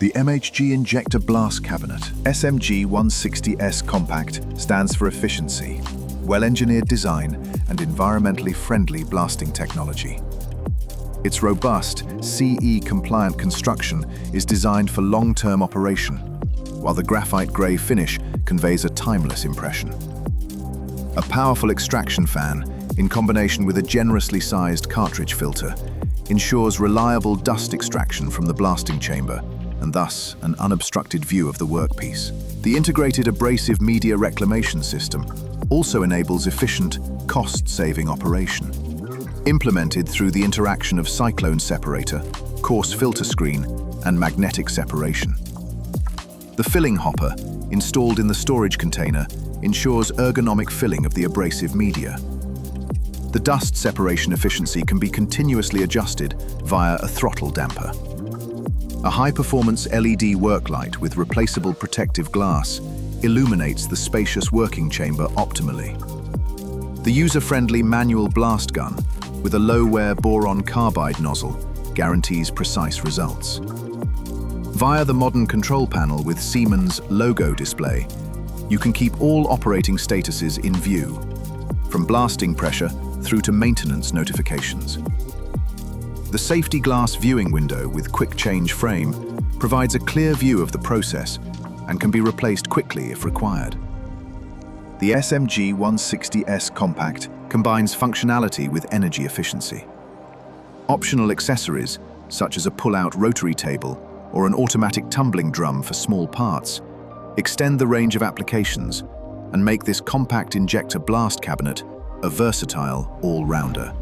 The MHG Injector Blast Cabinet, SMG 160S Compact, stands for efficiency, well-engineered design, and environmentally friendly blasting technology. Its robust, CE-compliant construction is designed for long-term operation, while the graphite grey finish conveys a timeless impression. A powerful extraction fan, in combination with a generously sized cartridge filter, ensures reliable dust extraction from the blasting chamber, and thus an unobstructed view of the workpiece. The integrated abrasive media reclamation system also enables efficient, cost-saving operation. Implemented through the interaction of cyclone separator, coarse filter screen, and magnetic separation. The filling hopper, installed in the storage container, ensures ergonomic filling of the abrasive media. The dust separation efficiency can be continuously adjusted via a throttle damper. A high-performance LED work light with replaceable protective glass illuminates the spacious working chamber optimally. The user-friendly manual blast gun with a low-wear boron carbide nozzle guarantees precise results. Via the modern control panel with Siemens logo display, you can keep all operating statuses in view, from blasting pressure through to maintenance notifications. The safety glass viewing window with quick change frame provides a clear view of the process and can be replaced quickly if required. The SMG 160S Compact combines functionality with energy efficiency. Optional accessories, such as a pull-out rotary table or an automatic tumbling drum for small parts, extend the range of applications and make this compact injector blast cabinet a versatile all-rounder.